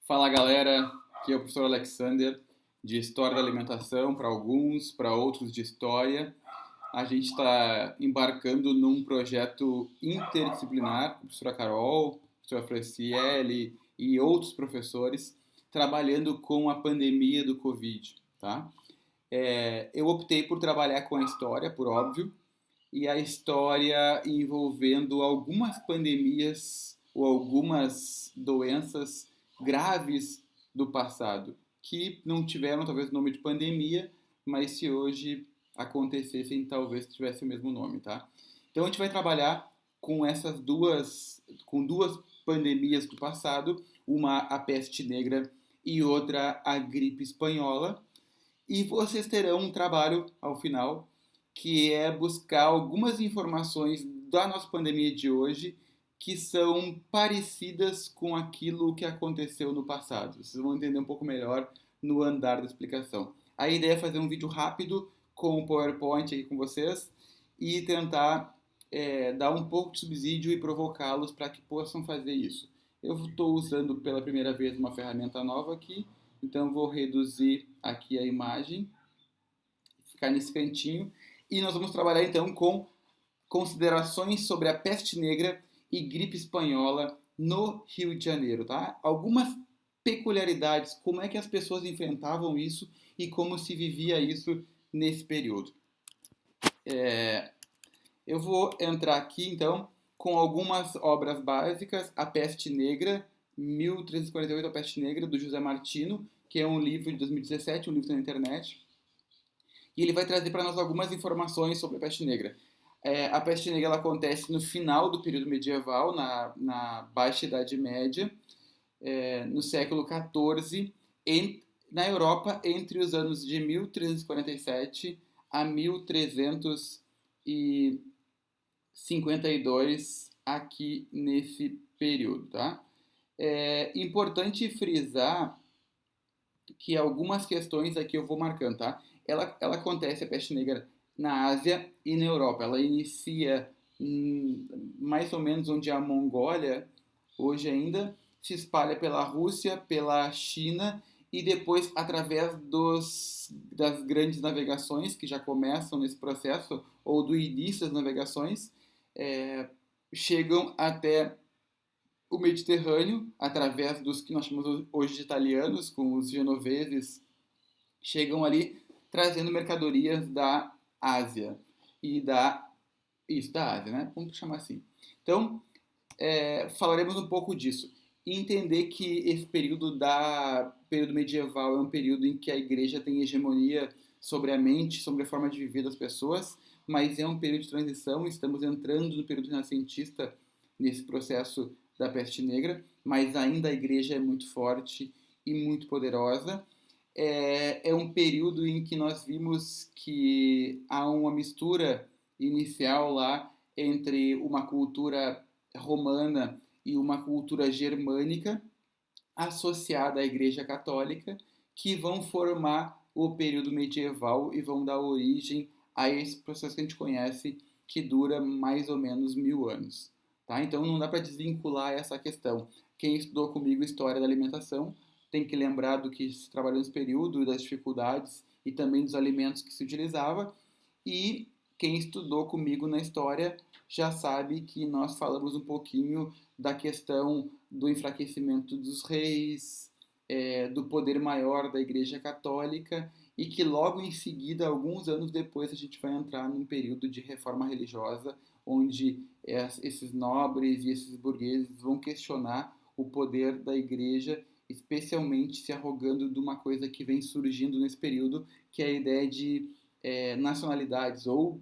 Fala galera, aqui é o professor Alexander, de História da Alimentação para alguns, para outros de História. A gente está embarcando num projeto interdisciplinar, com a professora Carol, a professora Franciele e outros professores, trabalhando com a pandemia do Covid, tá? Eu optei por trabalhar com a história, por óbvio, e a história envolvendo algumas pandemias ou algumas doenças graves do passado, que não tiveram talvez o nome de pandemia, mas se hoje acontecessem, talvez tivesse o mesmo nome, tá? Então a gente vai trabalhar com duas pandemias do passado, uma a peste negra e outra a gripe espanhola, e vocês terão um trabalho ao final que é buscar algumas informações da nossa pandemia de hoje que são parecidas com aquilo que aconteceu no passado. Vocês vão entender um pouco melhor no andar da explicação. A ideia é fazer um vídeo rápido com o PowerPoint aqui com vocês e tentar dar um pouco de subsídio e provocá-los para que possam fazer isso. Eu estou usando pela primeira vez uma ferramenta nova aqui, então vou reduzir aqui a imagem, ficar nesse cantinho, e nós vamos trabalhar então com considerações sobre a peste negra e gripe espanhola no Rio de Janeiro, tá? Algumas peculiaridades, como é que as pessoas enfrentavam isso e como se vivia isso nesse período. Eu vou entrar aqui então com algumas obras básicas, A Peste Negra, 1348, A Peste Negra, do José Martino, que é um livro de 2017, um livro na internet, e ele vai trazer para nós algumas informações sobre a peste negra. A peste negra ela acontece no final do período medieval, na Baixa Idade Média, no século XIV, na Europa, entre os anos de 1347 a 1352, aqui nesse período. Tá? É importante frisar que algumas questões aqui eu vou marcando, tá? Ela acontece, a peste negra, na Ásia e na Europa. Ela inicia mais ou menos onde é a Mongólia, hoje ainda, se espalha pela Rússia, pela China e depois, através das grandes navegações que já começam nesse processo, ou do início das navegações, chegam até o Mediterrâneo, através dos que nós chamamos hoje de italianos, com os genoveses, chegam ali trazendo mercadorias da Ásia e da Ásia, né? Vamos chamar assim. Então, falaremos um pouco disso. E entender que esse período medieval é um período em que a igreja tem hegemonia sobre a mente, sobre a forma de viver das pessoas, mas é um período de transição, estamos entrando no período renascentista nesse processo da peste negra, mas ainda a igreja é muito forte e muito poderosa. É um período em que nós vimos que há uma mistura inicial lá entre uma cultura romana e uma cultura germânica associada à Igreja Católica, que vão formar o período medieval e vão dar origem a esse processo que a gente conhece, que dura mais ou menos 1000 anos. Tá? Então não dá para desvincular essa questão. Quem estudou comigo História da Alimentação tem que lembrar do que se trabalhou nesse período, das dificuldades e também dos alimentos que se utilizava. E quem estudou comigo na História já sabe que nós falamos um pouquinho da questão do enfraquecimento dos reis, do poder maior da Igreja Católica, e que logo em seguida, alguns anos depois, a gente vai entrar num período de reforma religiosa, onde esses nobres e esses burgueses vão questionar o poder da Igreja, especialmente se arrogando de uma coisa que vem surgindo nesse período, que é a ideia de nacionalidades ou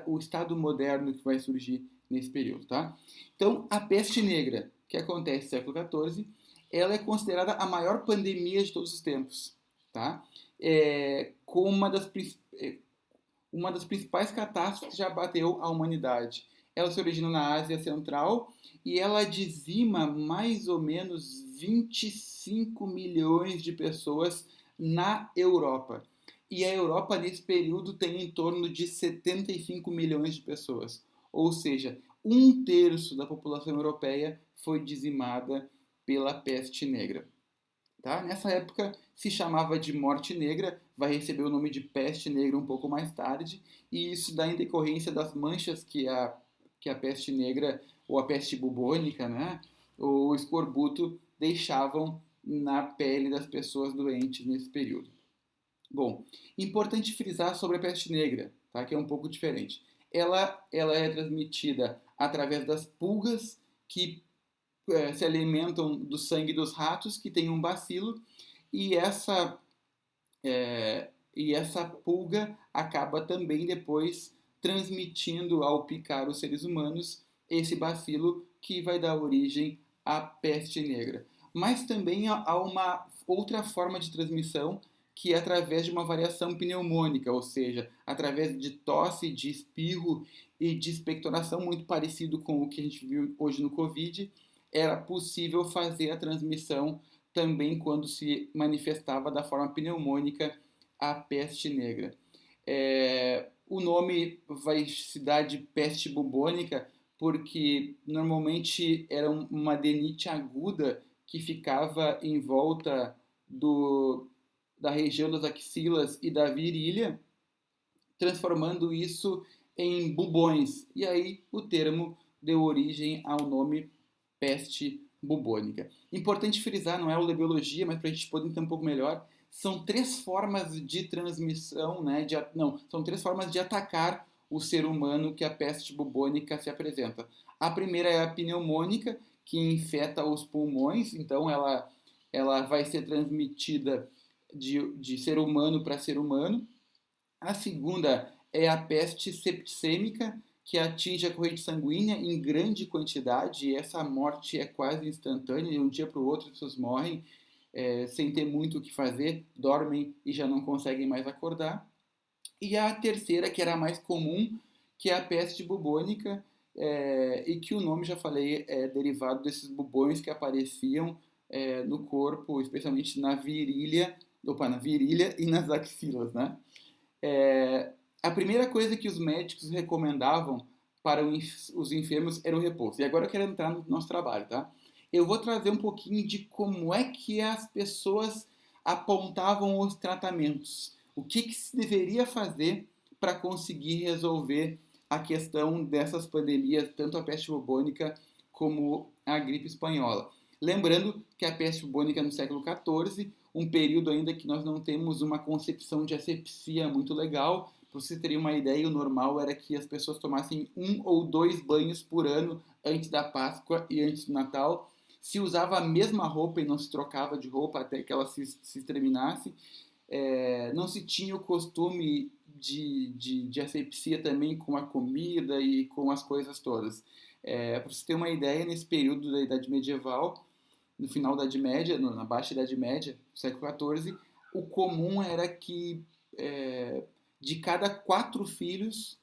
o Estado moderno que vai surgir nesse período. Tá? Então, a peste negra, que acontece no século XIV, ela é considerada a maior pandemia de todos os tempos. Tá? Com uma das principais catástrofes que já bateu a humanidade. Ela se origina na Ásia Central e ela dizima mais ou menos 25 milhões de pessoas na Europa. E a Europa, nesse período, tem em torno de 75 milhões de pessoas. Ou seja, um terço da população europeia foi dizimada pela peste negra. Tá? Nessa época se chamava de morte negra, vai receber o nome de peste negra um pouco mais tarde, e isso dá em decorrência das manchas que a peste negra ou a peste bubônica, né, ou o escorbuto deixavam na pele das pessoas doentes nesse período. Bom, importante frisar sobre a peste negra, tá, que é um pouco diferente. Ela é transmitida através das pulgas que se alimentam do sangue dos ratos que tem um bacilo e essa pulga acaba também depois transmitindo ao picar os seres humanos esse bacilo que vai dar origem à peste negra. Mas também há uma outra forma de transmissão que é através de uma variação pneumônica, ou seja, através de tosse, de espirro e de expectoração, muito parecido com o que a gente viu hoje no Covid, era possível fazer a transmissão também quando se manifestava da forma pneumônica a peste negra. O nome vai se dar de peste bubônica porque normalmente era uma adenite aguda que ficava em volta da região das axilas e da virilha, transformando isso em bubões. E aí o termo deu origem ao nome peste bubônica. Importante frisar, não é aula de biologia, mas para a gente poder entender um pouco melhor, são 3 formas de transmissão, né, são 3 formas de atacar o ser humano que a peste bubônica se apresenta. A primeira é a pneumônica, que infeta os pulmões, então ela vai ser transmitida de ser humano para ser humano. A segunda é a peste septicêmica, que atinge a corrente sanguínea em grande quantidade, e essa morte é quase instantânea, de um dia para o outro as pessoas morrem sem ter muito o que fazer, dormem e já não conseguem mais acordar. E a terceira, que era a mais comum, que é a peste bubônica, e que o nome, já falei, é derivado desses bubões que apareciam no corpo, especialmente na virilha e nas axilas, né? A primeira coisa que os médicos recomendavam para os enfermos era o repouso. E agora eu quero entrar no nosso trabalho, tá? Eu vou trazer um pouquinho de como é que as pessoas apontavam os tratamentos. O que se deveria fazer para conseguir resolver a questão dessas pandemias, tanto a peste bubônica como a gripe espanhola. Lembrando que a peste bubônica é no século XIV, um período ainda que nós não temos uma concepção de asepsia muito legal. Para você ter uma ideia, o normal era que as pessoas tomassem 1 ou 2 banhos por ano antes da Páscoa e antes do Natal. Se usava a mesma roupa e não se trocava de roupa até que ela se terminasse. Não se tinha o costume de asepsia também com a comida e com as coisas todas. Para você ter uma ideia, nesse período da Idade Medieval, no final da Idade Média, na Baixa Idade Média, século XIV, o comum era que de cada 4 filhos,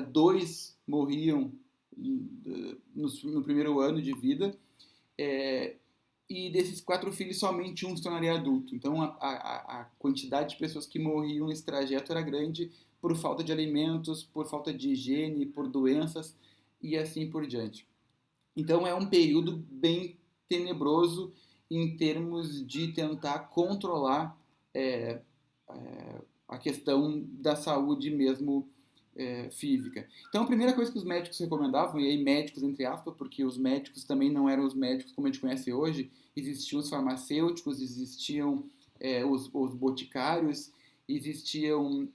2 morriam no primeiro ano de vida, e desses 4 filhos, somente um se tornaria adulto. Então, a quantidade de pessoas que morriam nesse trajeto era grande por falta de alimentos, por falta de higiene, por doenças e assim por diante. Então, é um período bem tenebroso em termos de tentar controlar a questão da saúde mesmo física. Então, a primeira coisa que os médicos recomendavam, e aí médicos entre aspas, porque os médicos também não eram os médicos como a gente conhece hoje, existiam os farmacêuticos, existiam os boticários, existiam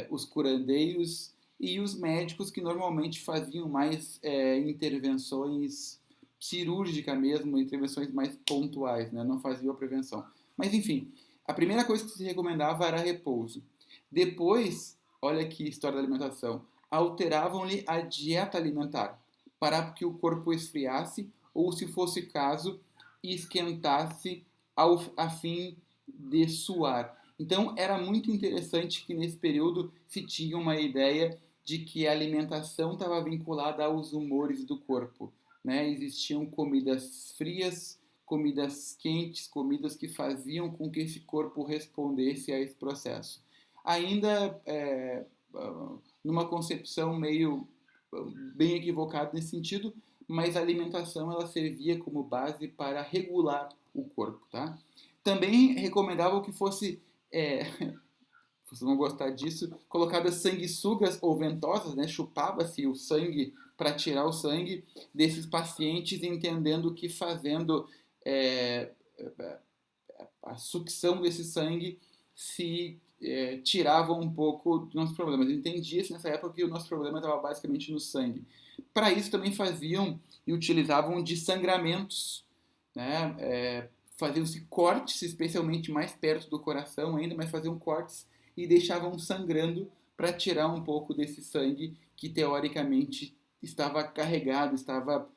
os curandeiros e os médicos que normalmente faziam mais intervenções cirúrgicas mesmo, intervenções mais pontuais, né? Não faziam a prevenção. Mas enfim, a primeira coisa que se recomendava era repouso. Depois, olha aqui a história da alimentação, alteravam-lhe a dieta alimentar para que o corpo esfriasse ou, se fosse caso, esquentasse a fim de suar. Então, era muito interessante que nesse período se tinha uma ideia de que a alimentação estava vinculada aos humores do corpo, né? Existiam comidas frias, comidas quentes, comidas que faziam com que esse corpo respondesse a esse processo. Ainda numa concepção meio bem equivocada nesse sentido, mas a alimentação ela servia como base para regular o corpo, tá? Também recomendavam que fosse, vocês vão gostar disso, colocadas sanguessugas ou ventosas, né? Chupava-se o sangue para tirar o sangue desses pacientes, entendendo que fazendo é, a sucção desse sangue se tirava um pouco dos nossos problemas. Entendia-se nessa época que o nosso problema estava basicamente no sangue. Para isso também faziam e utilizavam de sangramentos, né? Faziam-se cortes, especialmente mais perto do coração ainda, mas faziam cortes e deixavam sangrando para tirar um pouco desse sangue que teoricamente estava carregado, estava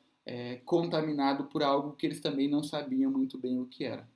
contaminado por algo que eles também não sabiam muito bem o que era.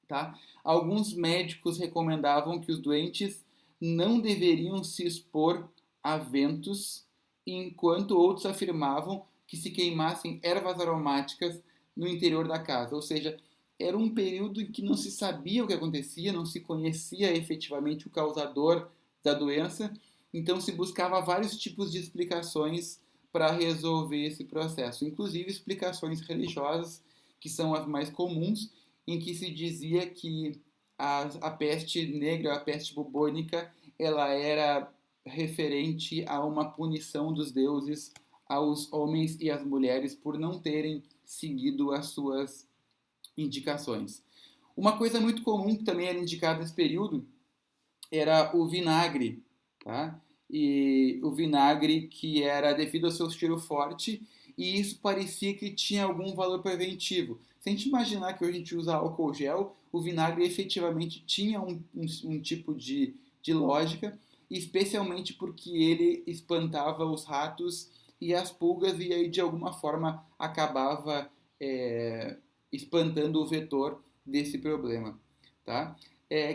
Tá? Alguns médicos recomendavam que os doentes não deveriam se expor a ventos, enquanto outros afirmavam que se queimassem ervas aromáticas no interior da casa. Ou seja, era um período em que não se sabia o que acontecia, não se conhecia efetivamente o causador da doença, então se buscava vários tipos de explicações para resolver esse processo, inclusive explicações religiosas, que são as mais comuns, em que se dizia que a peste negra, a peste bubônica, ela era referente a uma punição dos deuses aos homens e às mulheres por não terem seguido as suas indicações. Uma coisa muito comum que também era indicada nesse período era o vinagre, tá? E o vinagre que era devido ao seu cheiro forte e isso parecia que tinha algum valor preventivo. Se a gente imaginar que hoje a gente usa álcool gel, o vinagre efetivamente tinha um tipo de lógica, especialmente porque ele espantava os ratos e as pulgas e aí de alguma forma acabava espantando o vetor desse problema, tá?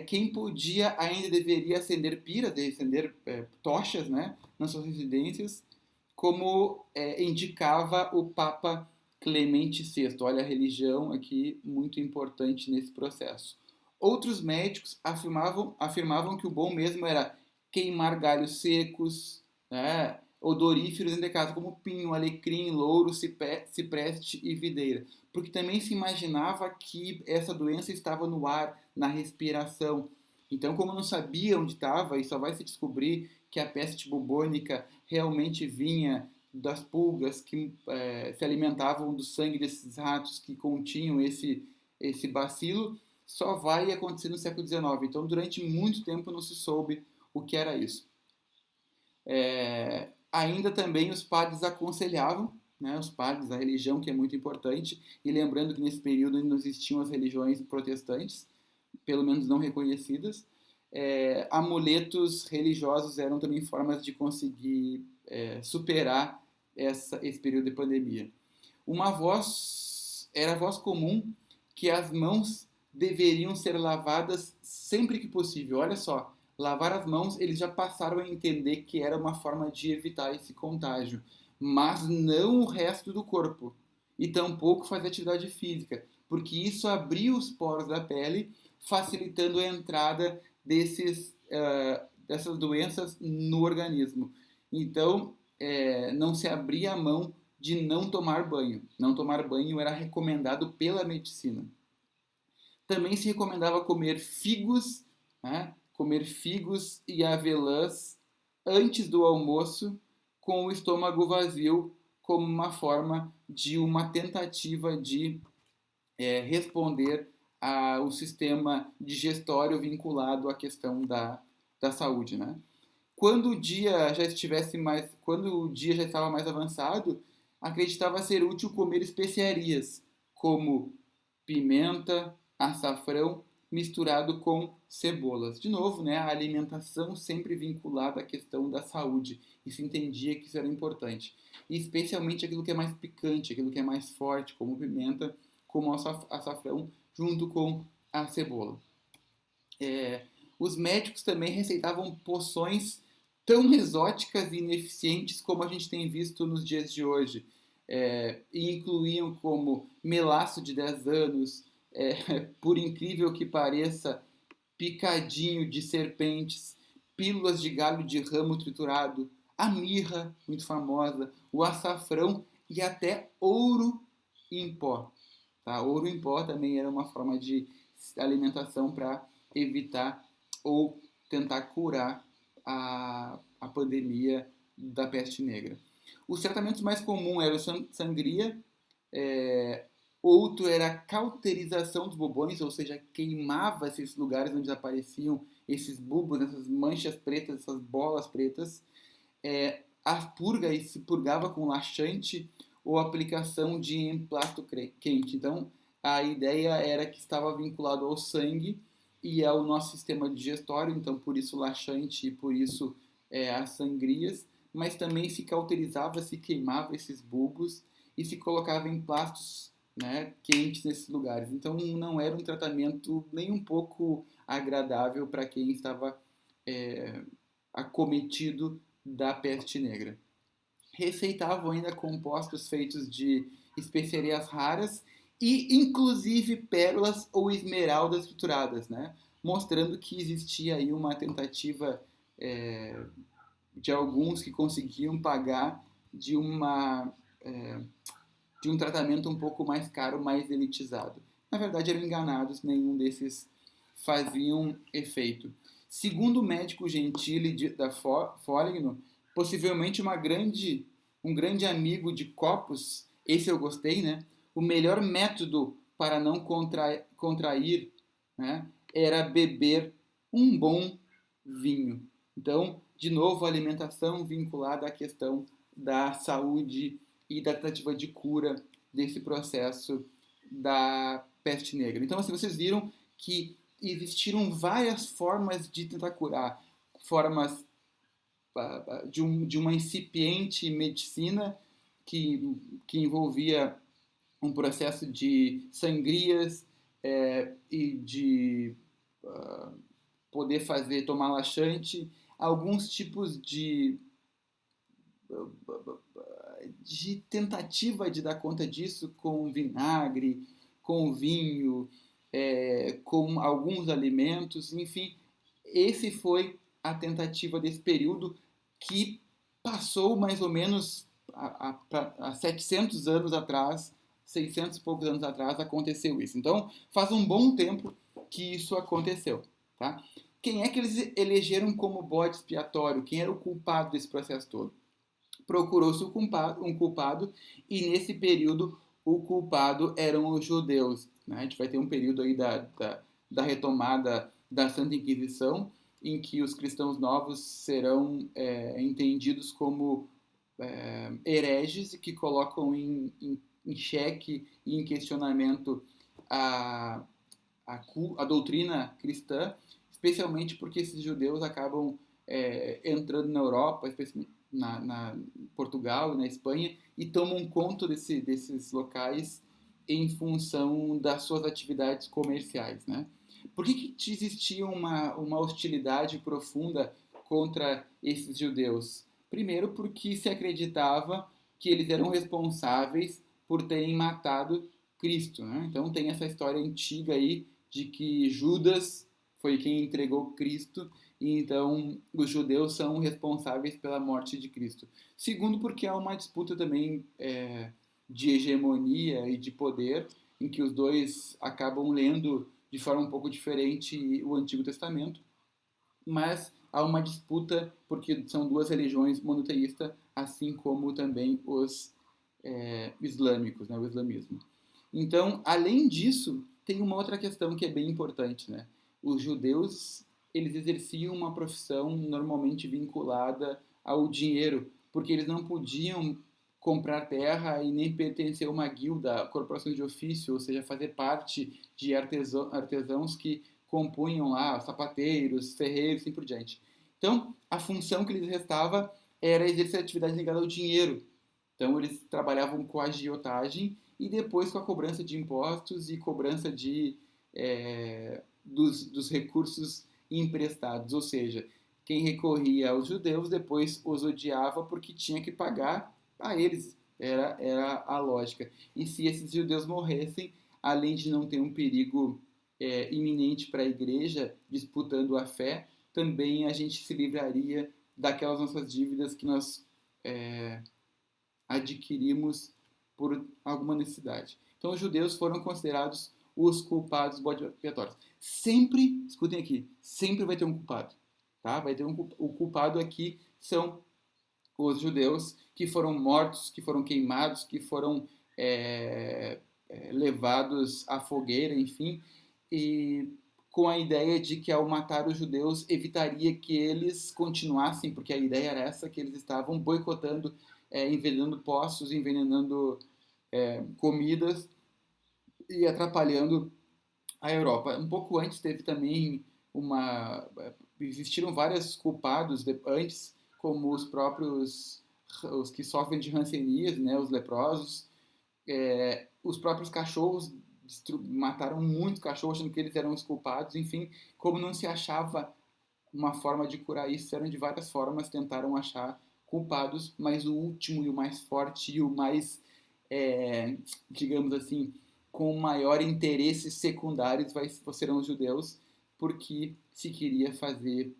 Quem podia ainda deveria acender piras, acender tochas, né, nas suas residências, como indicava o Papa Clemente VI. Olha a religião aqui muito importante nesse processo. Outros médicos afirmavam que o bom mesmo era queimar galhos secos, né, odoríferos dentro de casa, como pinho, alecrim, louro, cipreste e videira. Porque também se imaginava que essa doença estava no ar, na respiração. Então, como não sabia onde estava, e só vai se descobrir que a peste bubônica realmente vinha das pulgas que se alimentavam do sangue desses ratos que continham esse bacilo, só vai acontecer no século XIX. Então, durante muito tempo não se soube o que era isso. Ainda também os padres aconselhavam, né, os padres, a religião que é muito importante, e lembrando que nesse período não existiam as religiões protestantes, pelo menos não reconhecidas, amuletos religiosos eram também formas de conseguir superar esse período de pandemia. Era a voz comum que as mãos deveriam ser lavadas sempre que possível. Olha só, lavar as mãos, eles já passaram a entender que era uma forma de evitar esse contágio, mas não o resto do corpo, e tampouco fazer atividade física, porque isso abria os poros da pele, facilitando a entrada dessas doenças no organismo. Então, não se abria a mão de não tomar banho. Não tomar banho era recomendado pela medicina. Também se recomendava comer figos, né? Comer figos e avelãs antes do almoço, com o estômago vazio, como uma forma de uma tentativa de responder ao sistema digestório vinculado à questão da saúde, né? Quando o dia já estava mais avançado, acreditava ser útil comer especiarias como pimenta, açafrão misturado com cebolas. De novo, né, a alimentação sempre vinculada à questão da saúde. E se entendia que isso era importante. E especialmente aquilo que é mais picante, aquilo que é mais forte, como pimenta, como açafrão, junto com a cebola. Os médicos também receitavam poções tão exóticas e ineficientes como a gente tem visto nos dias de hoje. E incluíam como melaço de 10 anos, por incrível que pareça, picadinho de serpentes, pílulas de galho de ramo triturado, a mirra, muito famosa, o açafrão e até ouro em pó. Tá? Ouro em pó também era uma forma de alimentação para evitar ou tentar curar a pandemia da peste negra. Os tratamentos mais comuns eram sangria, é, outro era a cauterização dos bubões, ou seja, queimava esses lugares onde apareciam esses bulbos, essas manchas pretas, essas bolas pretas. A purga e se purgava com laxante ou aplicação de emplasto quente. Então, a ideia era que estava vinculado ao sangue e ao nosso sistema digestório, então por isso laxante e por isso as sangrias, mas também se cauterizava, se queimava esses bulbos e se colocava emplastos, né, quentes nesses lugares. Então não era um tratamento nem um pouco agradável para quem estava acometido da peste negra. Receitavam ainda compostos feitos de especiarias raras e inclusive pérolas ou esmeraldas trituradas, né? Mostrando que existia aí uma tentativa de alguns que conseguiam pagar de uma de um tratamento um pouco mais caro, mais elitizado. Na verdade, eram enganados, nenhum desses faziam efeito. Segundo o médico Gentili da Foligno, possivelmente um grande amigo de Copos, esse eu gostei, né? O melhor método para não contrair, né, era beber um bom vinho. Então, de novo, a alimentação vinculada à questão da saúde e da tentativa de cura desse processo da peste negra. Então, assim, vocês viram que existiram várias formas de tentar curar, formas de uma incipiente medicina que envolvia um processo de sangrias e de poder tomar laxante, alguns tipos de tentativa de dar conta disso com vinagre, com vinho, com alguns alimentos, enfim, esse foi a tentativa desse período que passou mais ou menos há 700 anos atrás, 600 e poucos anos atrás aconteceu isso. Então, faz um bom tempo que isso aconteceu. Tá? Quem é que eles elegeram como bode expiatório? Quem era o culpado desse processo todo? Procurou-se um culpado e nesse período o culpado eram os judeus. Né? A gente vai ter um período aí da retomada da Santa Inquisição em que os cristãos novos serão entendidos como hereges e que colocam em xeque e em questionamento a doutrina cristã, especialmente porque esses judeus acabam entrando na Europa, especialmente na Portugal e na Espanha, e tomam conta desses locais em função das suas atividades comerciais. Né? Por que existia uma hostilidade profunda contra esses judeus? Primeiro, porque se acreditava que eles eram responsáveis por terem matado Cristo. Né? Então tem essa história antiga aí de que Judas foi quem entregou Cristo e então os judeus são responsáveis pela morte de Cristo. Segundo, porque há uma disputa também de hegemonia e de poder, em que os dois acabam lendo de forma um pouco diferente o Antigo Testamento, mas há uma disputa porque são duas religiões monoteístas, assim como também os islâmicos, né, o islamismo. Então, além disso, tem uma outra questão que é bem importante, né? Os judeus, eles exerciam uma profissão normalmente vinculada ao dinheiro, porque eles não podiam comprar terra e nem pertencer a uma guilda, corporações de ofício, ou seja, fazer parte de artesãos que compunham lá sapateiros, ferreiros e assim por diante. Então, a função que lhes restava era exercer atividade ligada ao dinheiro. Então, eles trabalhavam com a agiotagem e depois com a cobrança de impostos e cobrança dos recursos emprestados. Ou seja, quem recorria aos judeus depois os odiava porque tinha que pagar a eles. Era a lógica. E se esses judeus morressem, além de não ter um perigo iminente para a igreja disputando a fé, também a gente se livraria daquelas nossas dívidas que nós adquirimos por alguma necessidade. Então, os judeus foram considerados os culpados bode expiatórios. Sempre, escutem aqui, sempre vai ter um culpado. Tá? Vai ter o culpado aqui são os judeus que foram mortos, que foram queimados, que foram levados à fogueira, enfim, e com a ideia de que ao matar os judeus evitaria que eles continuassem, porque a ideia era essa, que eles estavam boicotando, envenenando poços, envenenando comidas e atrapalhando a Europa. Um pouco antes teve também existiram vários culpados antes, como os que sofrem de hanseníase, né, os leprosos, os próprios cachorros mataram muito cachorro achando que eles eram os culpados, enfim, como não se achava uma forma de curar isso, eram de várias formas, tentaram achar culpados, mas o último e o mais forte e o mais, digamos assim, com maior interesses secundários serão os judeus, porque se queria fazer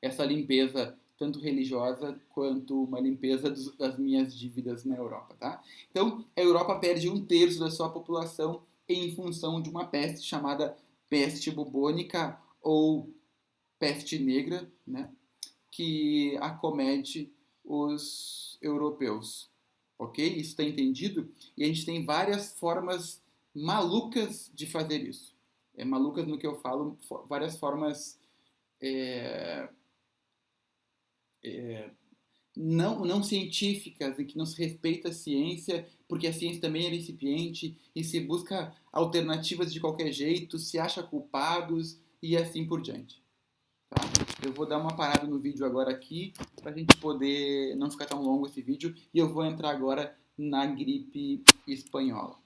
essa limpeza tanto religiosa quanto uma limpeza das minhas dívidas na Europa, tá? Então, a Europa perde 1/3 da sua população em função de uma peste chamada peste bubônica ou peste negra, né? Que acomete os europeus. Ok? Isso está entendido? E a gente tem várias formas malucas de fazer isso. Malucas no que eu falo, várias formas não científicas, em que não se respeita a ciência, porque a ciência também é incipiente, e se busca alternativas de qualquer jeito, se acha culpados e assim por diante. Tá? Eu vou dar uma parada no vídeo agora aqui, para a gente poder não ficar tão longo esse vídeo, e eu vou entrar agora na gripe espanhola.